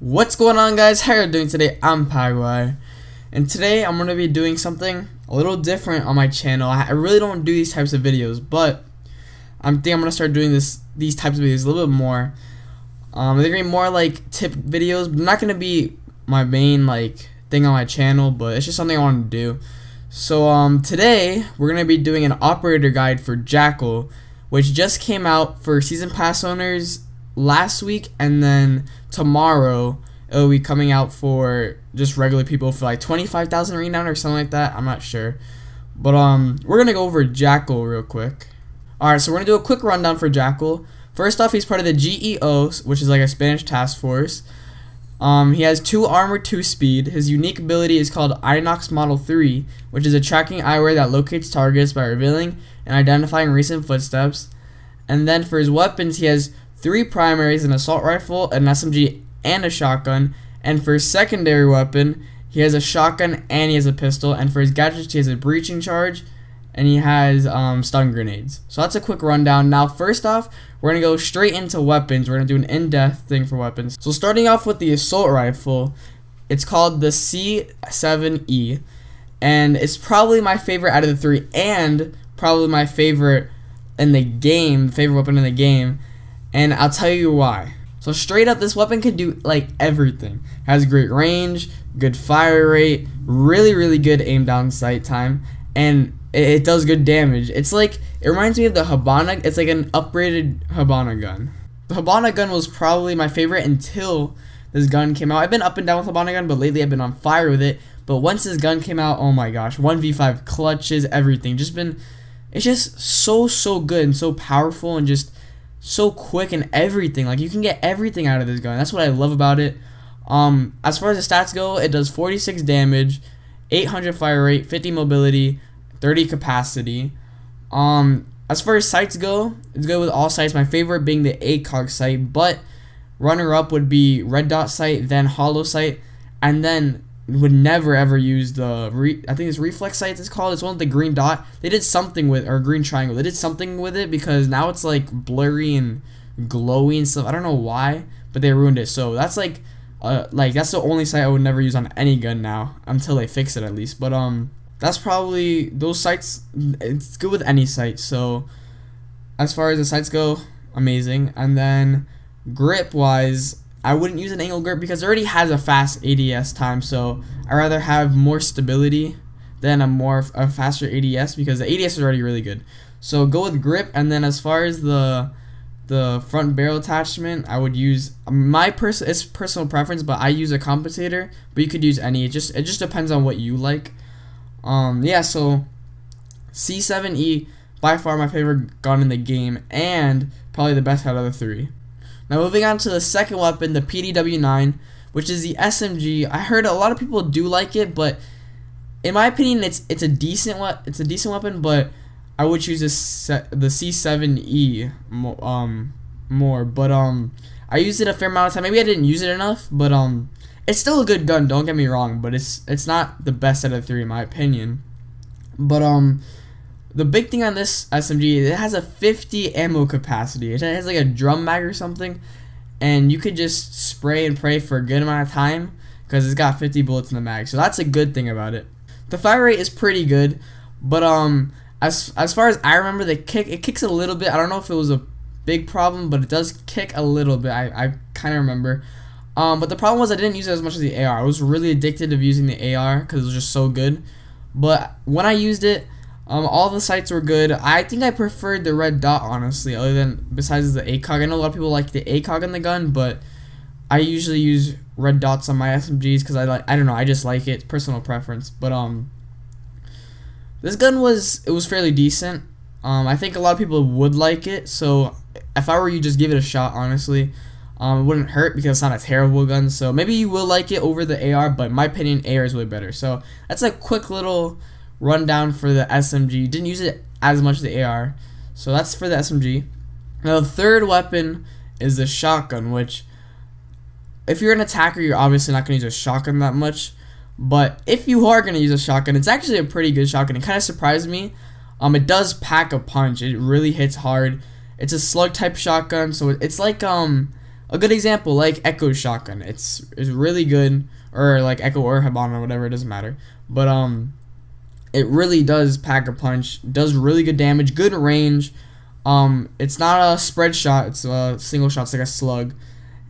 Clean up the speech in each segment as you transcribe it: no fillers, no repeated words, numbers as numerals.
What's going on, guys? How are you doing today? I'm Paraguay, and today I'm going to be doing something a little different on my channel. I really don't do these types of videos, but I think I'm going to start doing these types of videos a little bit more. They're going to be more like tip videos, but not going to be my main thing on my channel, but it's just something I want to do. So today we're going to be doing an operator guide for Jackal, which just came out for season pass owners last week, and then tomorrow it'll be coming out for just regular people for like 25,000 renown or something like that. I'm not sure, but we're gonna go over Jackal real quick. Alright, so we're gonna do a quick rundown for Jackal. First off, he's part of the GEO, which is like a Spanish task force. He has 2 armor, 2 speed. His unique ability is called Inox Model 3, which is a tracking eyewear that locates targets by revealing and identifying recent footsteps. And then for his weapons, he has 3 primaries, an assault rifle, an SMG, and a shotgun. And for his secondary weapon, he has a shotgun and he has a pistol. And for his gadgets, he has a breaching charge and he has stun grenades. So that's a quick rundown. Now, first off, we're going to go straight into weapons. We're going to do an in-depth thing for weapons. So starting off with the assault rifle, it's called the C7E. And it's probably my favorite out of the 3 and probably my favorite in the game, favorite weapon in the game. And I'll tell you why. So straight up, this weapon can do like everything. It has great range, good fire rate, really good aim down sight time, and it does good damage. It's like, it reminds me of the Habana. It's like an upgraded Habana gun. The Habana gun was probably my favorite until this gun came out. I've been up and down with Habana gun, but lately I've been on fire with it. But once this gun came out, oh my gosh, 1v5 clutches, everything. It's just so good and so powerful and just so quick and everything. Like, you can get everything out of this gun. That's what I love about it. As far as the stats go, it does 46 damage, 800 fire rate, 50 mobility, 30 capacity. As far as sights go, it's good with all sights. My favorite being the ACOG sight, but runner up would be red dot sight, then hollow sight, and then would never ever use the I think it's reflex sights it's called. It's one with the green dot. They did something with, or green triangle. They did something with it because now it's like blurry and glowy and stuff. I don't know why, but they ruined it. So that's like that's the only sight I would never use on any gun now until they fix it at least. But that's probably those sights. It's good with any sight. So as far as the sights go, amazing. And then grip wise, I wouldn't use an angle grip because it already has a fast ADS time, so I'd rather have more stability than a faster ADS because the ADS is already really good. So go with grip. And then as far as the front barrel attachment, I would use it's personal preference, but I use a compensator, but you could use any. It just depends on what you like. Yeah, so C7E, by far my favorite gun in the game and probably the best out of the 3. Now moving on to the second weapon, the PDW-9, which is the SMG. I heard a lot of people do like it, but in my opinion, it's a decent weapon. But I would choose the C7E more. But I used it a fair amount of time. Maybe I didn't use it enough, but it's still a good gun. Don't get me wrong, but it's not the best out of the 3 in my opinion. But the big thing on this SMG, it has a 50 ammo capacity. It has like a drum mag or something, and you could just spray and pray for a good amount of time because it's got 50 bullets in the mag. So that's a good thing about it. The fire rate is pretty good, but as far as I remember, it kicks a little bit. I don't know if it was a big problem, but it does kick a little bit. I kind of remember. But the problem was I didn't use it as much as the AR. I was really addicted to using the AR because it was just so good. But when I used it, all the sights were good. I think I preferred the red dot, honestly, besides the ACOG. I know a lot of people like the ACOG on the gun, but I usually use red dots on my SMGs because I don't know, I just like it. It's personal preference. But this gun was fairly decent. I think a lot of people would like it. So if I were you, just give it a shot, honestly. It wouldn't hurt because it's not a terrible gun. So maybe you will like it over the AR, but in my opinion, AR is way better. So that's a quick little rundown for the SMG. Didn't use it as much as the AR, so that's for the SMG. Now the third weapon is the shotgun, which if you're an attacker, you're obviously not going to use a shotgun that much, but if you are going to use a shotgun, it's actually a pretty good shotgun. It kind of surprised me. It does pack a punch. It really hits hard. It's a slug type shotgun, so it's like a good example, like Echo shotgun. It's really good, or like Echo or Habana, whatever, it doesn't matter. But it really does pack a punch, does really good damage, good range. It's not a spread shot, it's a single shot, it's like a slug.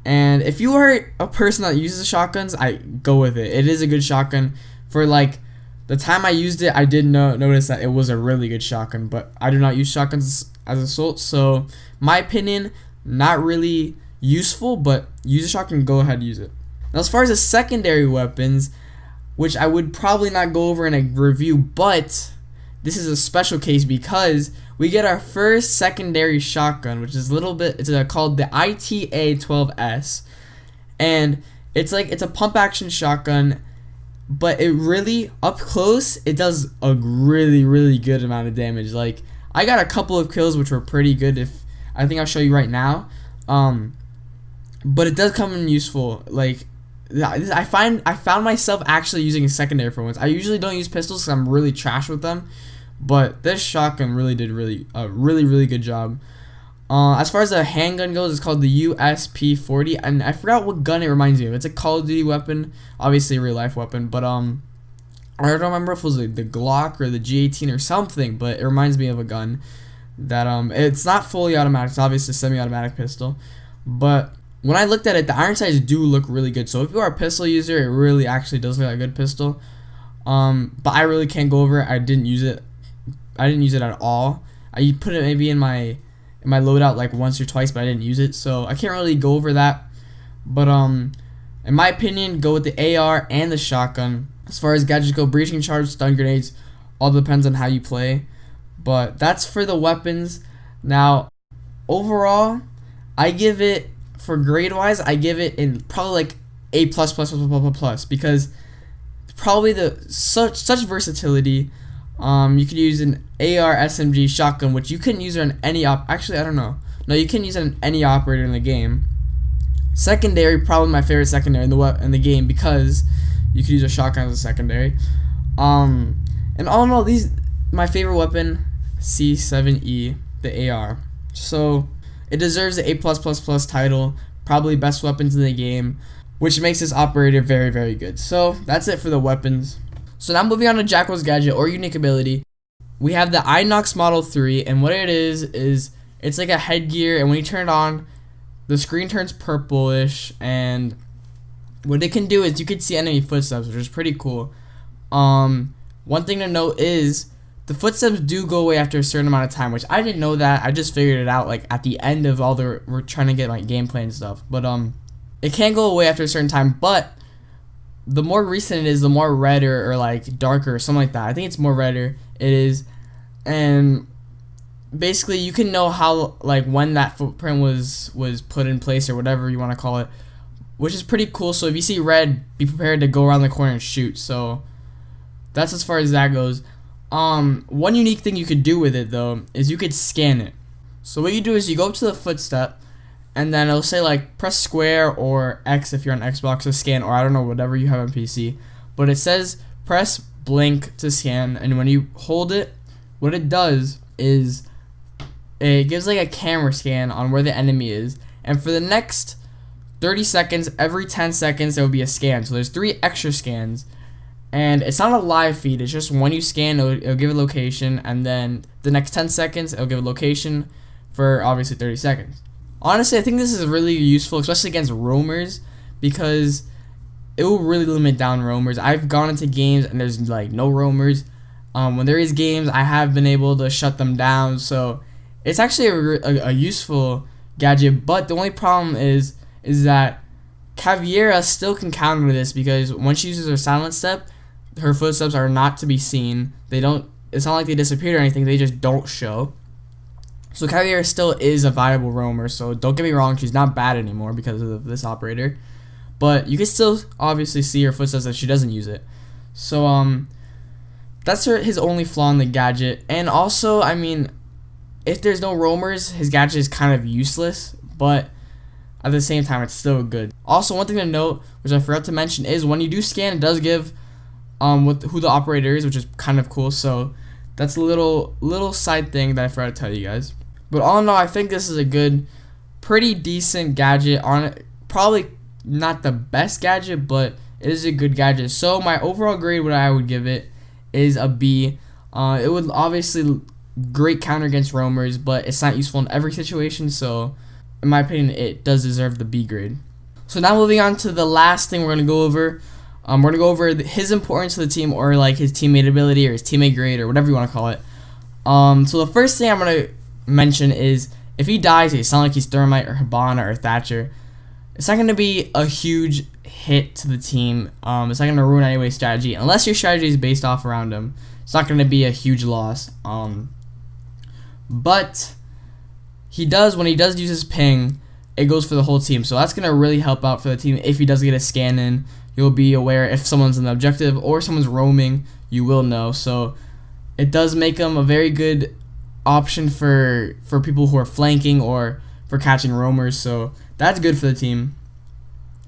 And if you are a person that uses shotguns, I go with it. It is a good shotgun. For like the time I used it, I did notice that it was a really good shotgun, but I do not use shotguns as assault, so my opinion, not really useful, but use a shotgun, go ahead, use it. Now as far as the secondary weapons, which I would probably not go over in a review, but this is a special case because we get our first secondary shotgun, which is a little bit, it's called the ITA-12S, and it's a pump action shotgun, but it really, up close, it does a really good amount of damage. Like, I got a couple of kills which were pretty good, I think I'll show you right now, but it does come in useful. Like, I found myself actually using a secondary for once. I usually don't use pistols because I'm really trash with them, but this shotgun really did a really good job. As far as the handgun goes, it's called the USP-40, and I forgot what gun it reminds me of. It's a Call of Duty weapon, obviously a real life weapon, but I don't remember if it was the Glock or the G18 or something, but it reminds me of a gun that it's not fully automatic. It's obviously a semi-automatic pistol, but when I looked at it, the iron sights do look really good. So if you are a pistol user, it really actually does look like a good pistol. But I really can't go over it. I didn't use it at all. I put it maybe in my loadout like once or twice, but I didn't use it, so I can't really go over that. But in my opinion, go with the AR and the shotgun. As far as gadgets go, breaching charge, stun grenades, all depends on how you play. But that's for the weapons. Now, overall, I give it, for grade wise, I give it in probably like A+++++, because probably such versatility. You could use an AR SMG shotgun, which you couldn't use it on any actually, I don't know. No, you can use it on any operator in the game. Secondary, probably my favorite secondary in the game, because you could use a shotgun as a secondary. And all in all, my favorite weapon, C7E, the AR. So it deserves the A+++ title, probably best weapons in the game, which makes this operator very good. So that's it for the weapons. So now moving on to Jackal's gadget or unique ability, we have the Inox Model 3, and what it is it's like a headgear, and when you turn it on, the screen turns purplish, and what it can do is you can see enemy footsteps, which is pretty cool. One thing to note is the footsteps do go away after a certain amount of time, which I didn't know that. I just figured it out like at the end of all we're trying to get like gameplay and stuff. But it can go away after a certain time, but the more recent it is, the more redder or like darker or something like that. I think it's more redder it is, and basically you can know how, like, when that footprint was put in place or whatever you want to call it, which is pretty cool. So if you see red, be prepared to go around the corner and shoot. So that's as far as that goes. One unique thing you could do with it though is you could scan it. So what you do is you go up to the footstep, and then it'll say like press square or X if you're on Xbox to scan, or I don't know, whatever you have on PC. But it says press blink to scan, and when you hold it, what it does is it gives like a camera scan on where the enemy is, and for the next 30 seconds, every 10 seconds there will be a scan. So there's 3 extra scans, and it's not a live feed, it's just when you scan, it'll give a location, and then the next 10 seconds it'll give a location for obviously 30 seconds. Honestly, I think this is really useful, especially against roamers, because it will really limit down roamers. I've gone into games and there's like no roamers. When there is games, I have been able to shut them down, so it's actually a useful gadget. But the only problem is that Caveira still can counter this, because when she uses her silent step, her footsteps are not to be seen. It's not like they disappeared or anything, they just don't show. So Caveira still is a viable roamer, so don't get me wrong, she's not bad anymore because of this operator. But you can still obviously see her footsteps if she doesn't use it. So that's his only flaw in the gadget. And also, I mean, if there's no roamers, his gadget is kind of useless, but at the same time, it's still good. Also, one thing to note, which I forgot to mention, is when you do scan, it does give who the operator is, which is kind of cool. So that's a little side thing that I forgot to tell you guys. But all in all, I think this is a good pretty decent gadget on it. Probably not the best gadget, but it is a good gadget. So my overall grade, what I would give it, is a B. It would obviously great counter against roamers, but it's not useful in every situation. So in my opinion, it does deserve the B grade. So now moving on to the last thing we're gonna go over. We're gonna go over his importance to the team, or like his teammate ability, or his teammate grade, or whatever you want to call it. So the first thing I'm gonna mention is if he dies, it's not like he's Thermite or Hibana or Thatcher. It's not gonna be a huge hit to the team. It's not gonna ruin anybody's strategy unless your strategy is based off around him. It's not gonna be a huge loss. But he does, when he does use his ping, it goes for the whole team. So that's gonna really help out for the team. If he does get a scan in, you'll be aware if someone's in the objective or someone's roaming, you will know. So it does make him a very good option for people who are flanking or for catching roamers. So that's good for the team.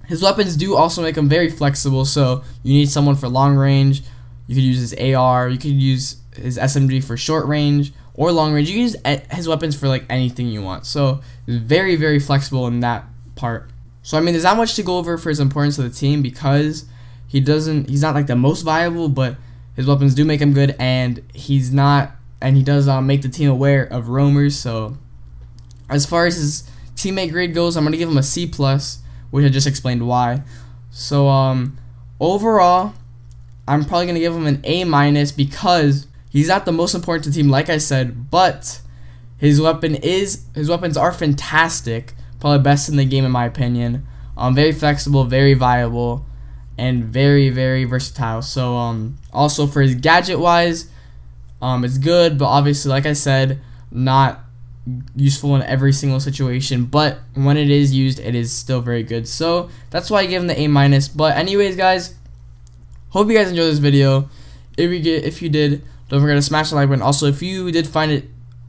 His weapons do also make him very flexible. So you need someone for long range, you could use his AR, you could use his SMG for short range or long range. You can use his weapons for like anything you want. So it's very, very flexible in that part. So I mean, there's not much to go over for his importance to the team because he's not like the most viable, but his weapons do make him good, and he does make the team aware of roamers. So as far as his teammate grade goes, I'm gonna give him a C+, which I just explained why. So overall, I'm probably gonna give him an A- because he's not the most important to the team, like I said, but his weapons are fantastic. Probably best in the game in my opinion. Very flexible, very viable, and very, very versatile. So also for his gadget wise, it's good, but obviously, like I said, not useful in every single situation, but when it is used, it is still very good. So that's why I give him the A-. But anyways, guys, hope you guys enjoyed this video. If you did, don't forget to smash the like button. Also, if you did find it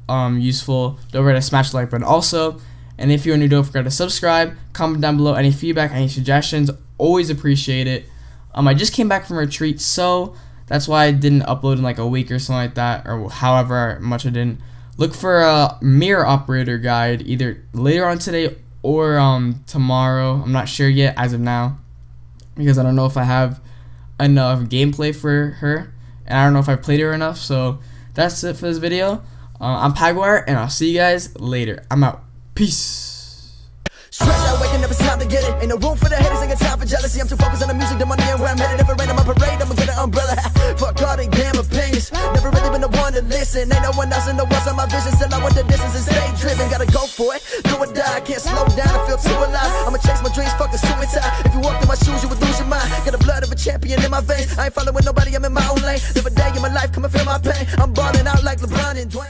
useful, don't forget to smash the like button also. And if you're new, don't forget to subscribe, comment down below any feedback, any suggestions. Always appreciate it. I just came back from retreat, so that's why I didn't upload in like a week or something like that, or however much I didn't. Look for a Mira operator guide either later on today or tomorrow. I'm not sure yet as of now, because I don't know if I have enough gameplay for her, and I don't know if I've played her enough. So that's it for this video. I'm Paguire, and I'll see you guys later. I'm out. Peace. Stress out, waking up, it's time to get it. Ain't no room for the haters, ain't got time for jealousy. I'm too focused on the music, the money, and where I'm headed. If it rain on my parade, I'ma get an umbrella. Fuck all they damn opinions. Never really been the one to listen. Ain't no one else in the world on my vision. Still I want the distance and stay driven. Gotta go for it, do or die. I can't slow down, I feel too alive. I'ma chase my dreams, fuck the suicide. If you walked in my shoes, you would lose your mind. Got the blood of a champion in my veins. I ain't following nobody, I'm in my own lane. Live a day in my life, come and feel my pain. I'm balling out like LeBron and Dwayne.